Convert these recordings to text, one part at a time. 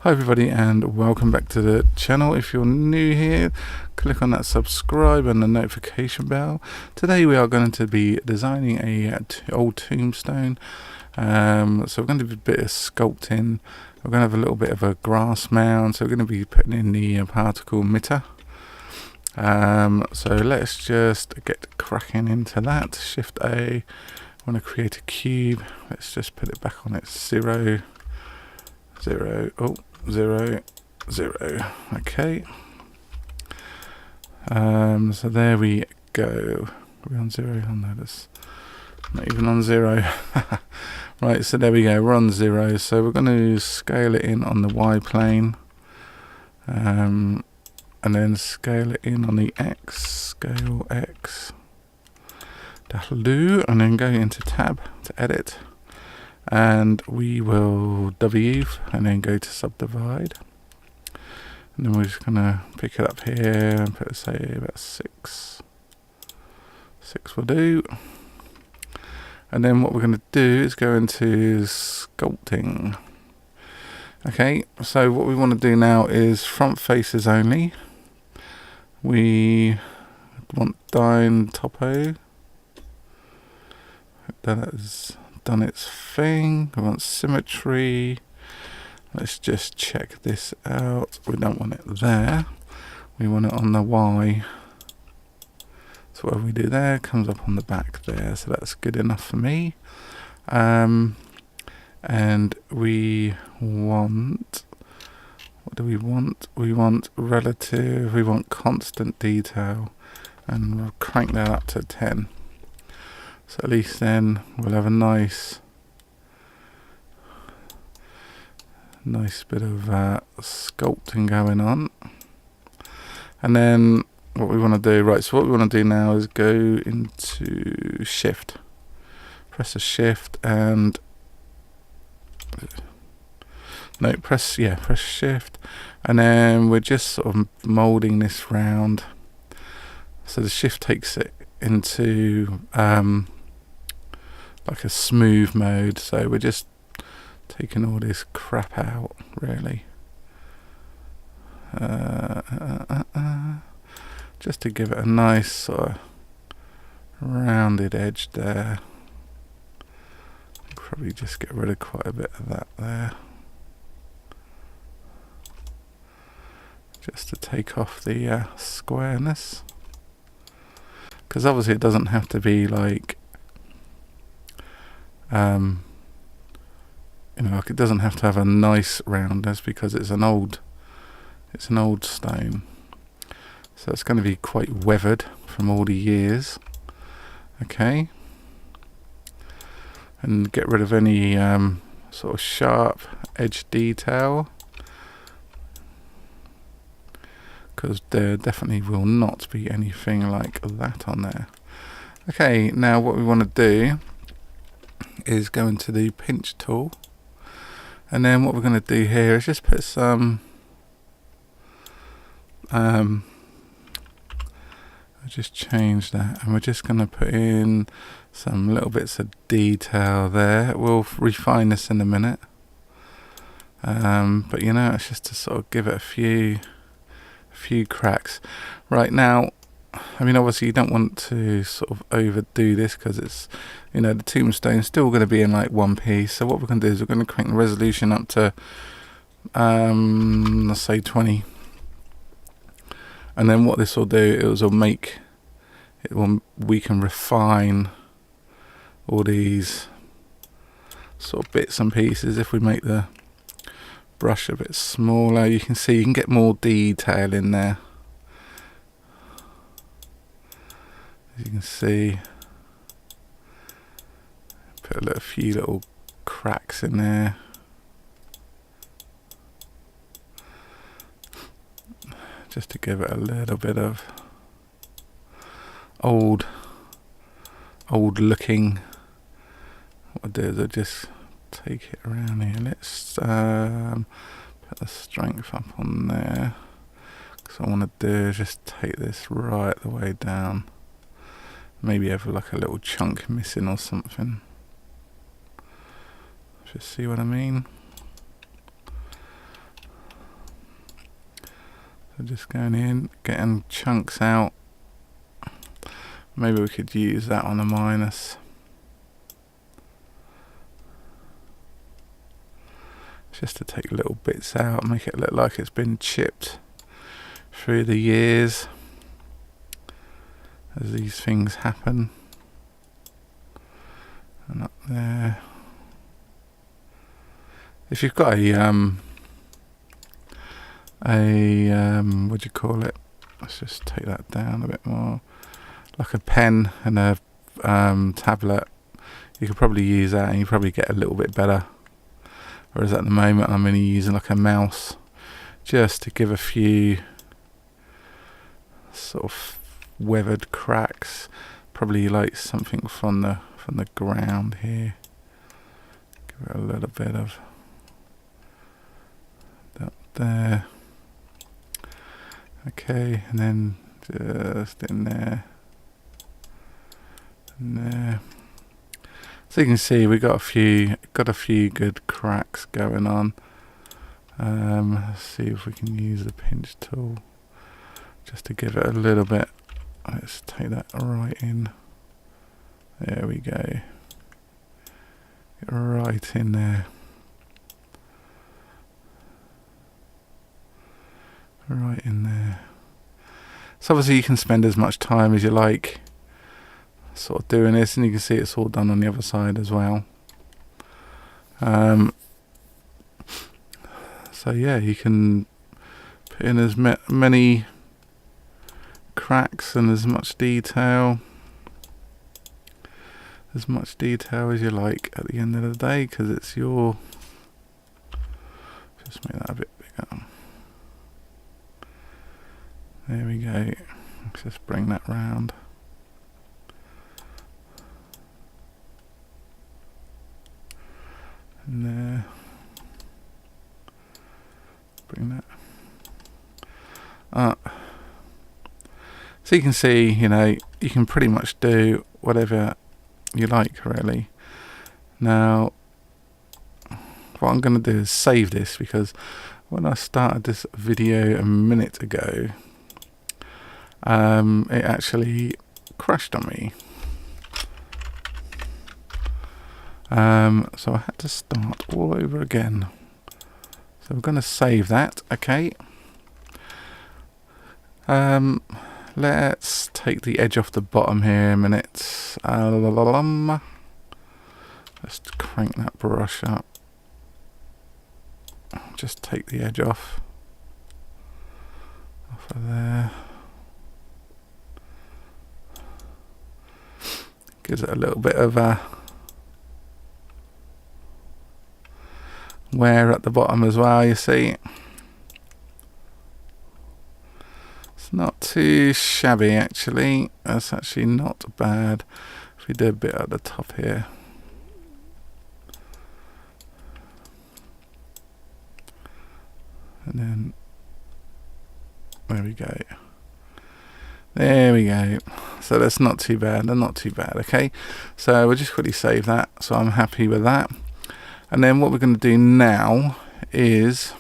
Hi everybody and welcome back to the channel. If you're new here, click on that subscribe and the notification bell. Today we are going to be designing a old tombstone. So we're going to do a bit of sculpting. We're going to have a little bit of a grass mound, so we're going to be putting in the particle emitter. So let's just get cracking into that. Shift A. I want to create a cube. Let's just put it back on its 0, 0, oh, 0, 0. Okay. So there we go. Are we on 0? Oh no, that's not even on 0. Right, so there we go. We're on 0. So we're going to scale it in on the Y plane. And then scale it in on the X. Scale X. That'll do. And then go into tab to edit. And we will W and then go to subdivide. And then we're just going to pick it up here and put, say, about 6. 6 will do. And then what we're going to do is go into sculpting. Okay, so what we want to do now is front faces only. We want Dyn Topo. That is done its thing. We want symmetry. Let's just check this out. We don't want it there. We want it on the Y. So whatever we do there comes up on the back there. So that's good enough for me. And we want, what do we want? We want relative, we want constant detail, and we'll crank that up to 10. So at least then we'll have a nice bit of sculpting going on. And then what we want to do, right, so what we want to do now is go into shift. Press a shift and no, press shift, and then we're just sort of molding this round. So the shift takes it into like a smooth mode, so we're just taking all this crap out really, just to give it a nice sort of rounded edge there. Probably just get rid of quite a bit of that there, just to take off the squareness, because obviously it doesn't have to be like like it doesn't have to have a nice roundness, because it's an old stone, so it's going to be quite weathered from all the years. Okay, and get rid of any sort of sharp edge detail, because there definitely will not be anything like that on there. Okay, now what we want to do is go into the pinch tool, and then what we're going to do here is just put some I'll just change that, and we're just going to put in some little bits of detail there. We'll refine this in a minute, but it's just to sort of give it a few cracks. Right now, I mean, obviously you don't want to sort of overdo this, because it's, the tombstone's still going to be in like one piece. So what we're going to do is we're going to crank the resolution up to let's say 20, and then what this will do is we can refine all these sort of bits and pieces. If we make the brush a bit smaller, you can see you can get more detail in there. As you can see, put a few little cracks in there. Just to give it a little bit of old looking. What I'll do is I'll just take it around here. Let's put the strength up on there, because I want to do is just take this right the way down. Maybe have like a little chunk missing or something. Just see what I mean. So just going in, getting chunks out. Maybe we could use that on a minus. Just to take little bits out and make it look like it's been chipped through the years as these things happen. And up there. If you've got what do you call it? Let's just take that down a bit more. Like a pen and a tablet, you could probably use that and you probably get a little bit better. Whereas at the moment I'm only using like a mouse just to give a few sort of weathered cracks. Probably like something from the ground here. Give it a little bit of that there. Okay, and then just in there. And there. So you can see we got a few good cracks going on. Let's see if we can use the pinch tool just to give it a little bit. Let's take that right in. There we go. Get right in there. Right in there. So obviously you can spend as much time as you like sort of doing this, and you can see it's all done on the other side as well. So yeah, you can put in as many cracks and as much detail as you like at the end of the day, because it's your, just make that a bit bigger. There we go. Let's just bring that round. And there. Bring that up. So you can see, you know, you can pretty much do whatever you like, really. Now, what I'm going to do is save this, because when I started this video a minute ago, it actually crashed on me. So I had to start all over again. So we're going to save that, okay. Let's take the edge off the bottom here a minute. Let's crank that brush up. Just take the edge off of there. Gives it a little bit of a wear at the bottom as well, you see. It's not too shabby actually. That's actually not bad. If we do a bit at the top here. And then there we go. There we go. So that's not too bad. They're not too bad, okay? So we'll just quickly save that. So I'm happy with that. And then what we're going to do now is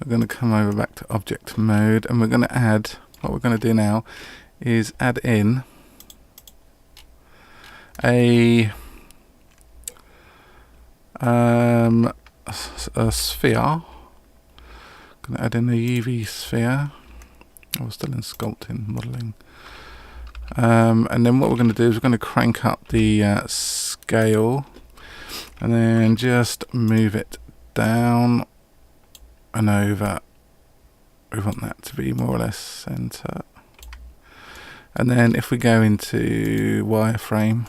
we're going to come over back to object mode, and we're going to add, what we're going to do now is add in a sphere. Going to add in a UV sphere. We're still in sculpting, modeling. And then what we're going to do is we're going to crank up the scale, and then just move it down and over. We want that to be more or less center. And then if we go into wireframe,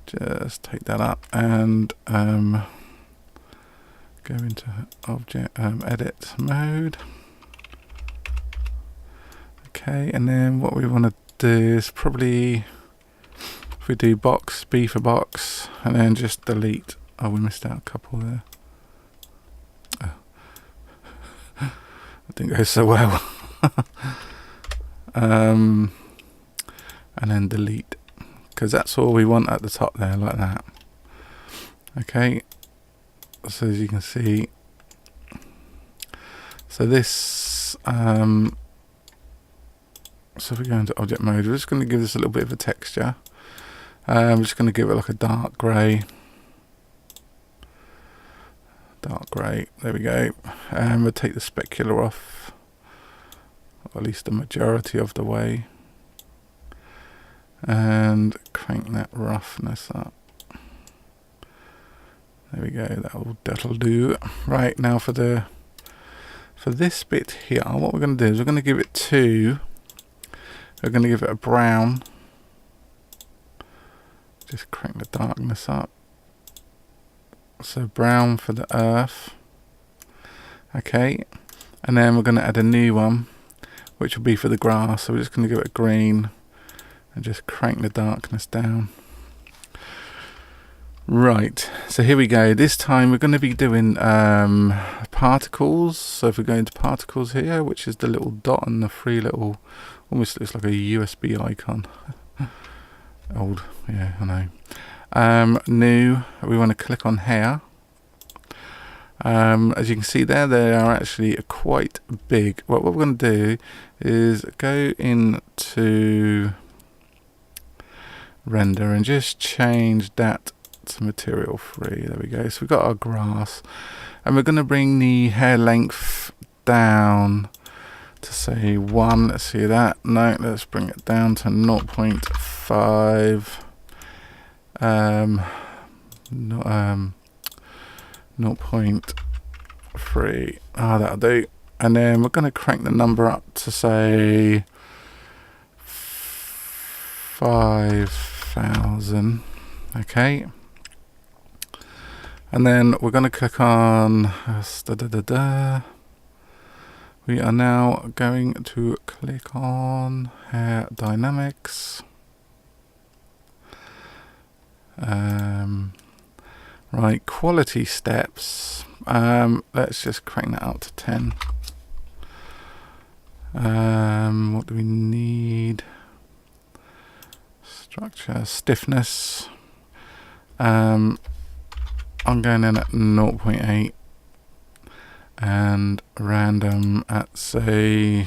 just take that up and go into object edit mode. Okay, and then what we want to do is probably, if we do box, B for box, and then just delete. Oh, we missed out a couple there. Oh. That didn't go so well. And then delete, because that's all we want at the top there, like that. Okay, so as you can see, So this, so if we go into object mode, we're just going to give this a little bit of a texture. We're just going to give it like a dark grey. Dark grey, there we go. And we'll take the specular off, or at least the majority of the way. And crank that roughness up. There we go, that'll do. Right, now for this bit here, what we're going to do is we're going to give it we're going to give it a brown. Just crank the darkness up. So brown for the earth. Okay, and then we're going to add a new one, which will be for the grass. So we're just going to give it green and just crank the darkness down. Right, so here we go. This time we're going to be doing particles. So if we go into particles here, which is the little dot and the three little, almost looks like a USB icon. Old, yeah, I know. New, we want to click on hair. As you can see there, they are actually quite big. What we're going to do is go into render and just change that to material free. There we go. So we've got our grass, and we're going to bring the hair length down to say 1. Let's see that. No, let's bring it down to 0.5. 0.3. That'll do. And then we're going to crank the number up to say 5,000. Okay. And then we're going to click on we are now going to click on hair dynamics. Right, quality steps. Let's just crank that up to 10. What do we need? Structure, stiffness. I'm going in at 0.8 and random at say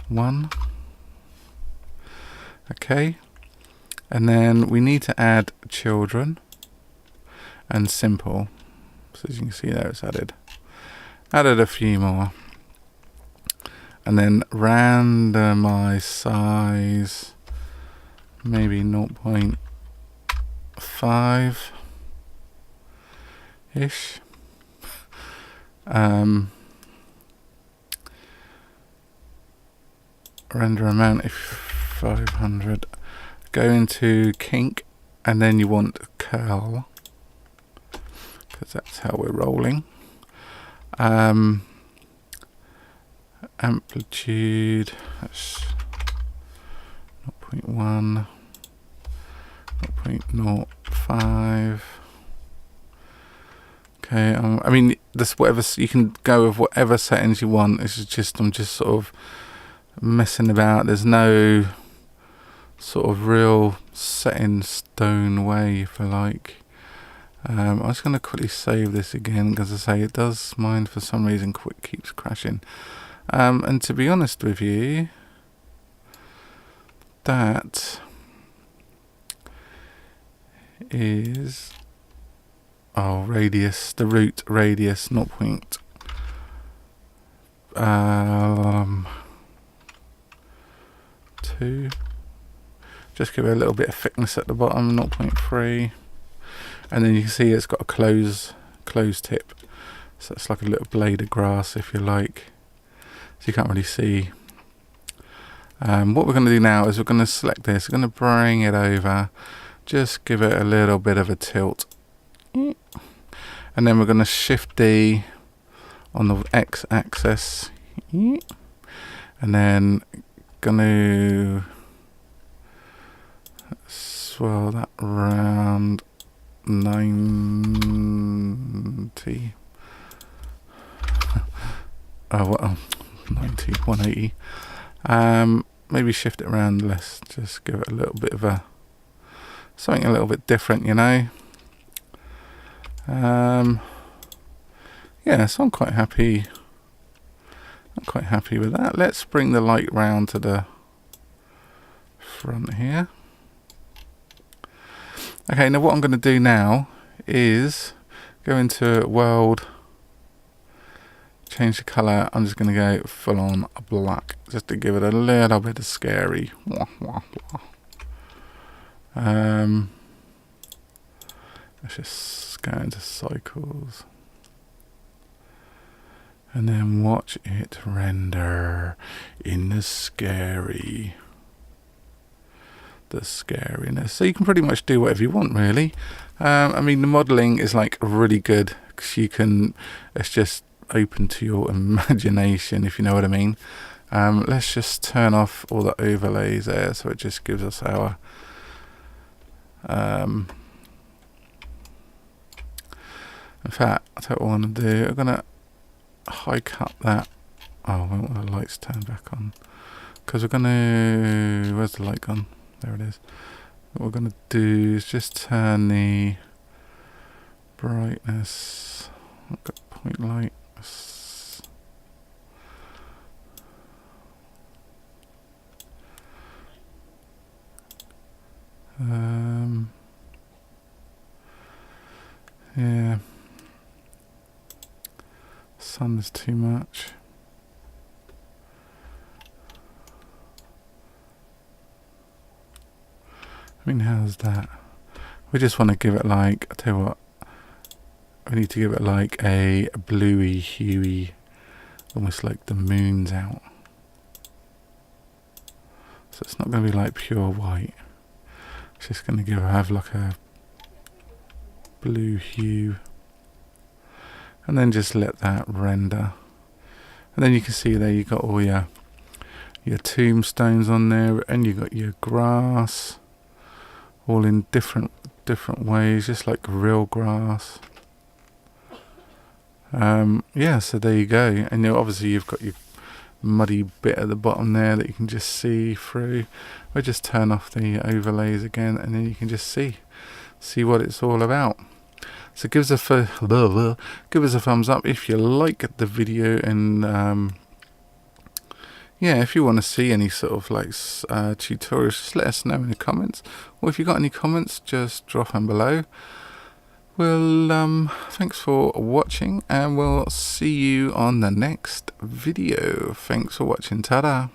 1. Okay. And then we need to add children and simple. So as you can see there, it's added a few more. And then randomize size, maybe 0.5 ish. Render amount if 500. Go into kink, and then you want curl, because that's how we're rolling. Amplitude, that's 0.1, 0.05. Okay, I mean, this whatever, you can go with whatever settings you want. This is just, I'm just sort of messing about. There's no sort of real set in stone way, if you like. I'm just going to quickly save this again, because I say it does mine for some reason keeps crashing. And to be honest with you, that is radius, the root radius 0.2. Just give it a little bit of thickness at the bottom, 0.3, and then you can see it's got a closed tip, so it's like a little blade of grass, if you like. So you can't really see. What we're going to do now is we're going to select this, we're going to bring it over, just give it a little bit of a tilt, and then we're going to shift D on the x-axis, and then going to swirl that around 90. 90, 180. Maybe shift it around less, just give it a little bit of something a little bit different, you know. Yeah, so I'm quite happy I'm quite happy with that. Let's bring the light round to the front here. Okay, now what I'm going to do now is go into world, change the colour. I'm just going to go full on black just to give it a little bit of scary. Let's just go into cycles and then watch it render in the scary. The scariness. So you can pretty much do whatever you want, really. I mean, the modelling is like really good because you can, it's just open to your imagination, if you know what I mean. Let's just turn off all the overlays there so it just gives us our in fact, I'll tell you what I'm going to do. I'm going to high cut that. Oh, I want the lights turned back on because we're going to, where's the light gone? There it is. What we're going to do is just turn the brightness. I've got point light. Yeah. Sun is too much. I mean, how's that? We just want to give it like, I tell you what, we need to give it like a bluey, huey, almost like the moon's out. So it's not going to be like pure white. It's just going to have like a blue hue. And then just let that render. And then you can see there you've got all your tombstones on there, and you've got your grass. All in different ways, just like real grass. Yeah, so there you go. And obviously you've got your muddy bit at the bottom there that you can just see through. We'll just turn off the overlays again, and then you can just see what it's all about. So give us a thumbs up if you like the video, and yeah, if you want to see any sort of like tutorials, just let us know in the comments. Or if you've got any comments, just drop them below. Well, thanks for watching, and we'll see you on the next video. Thanks for watching. Ta-da!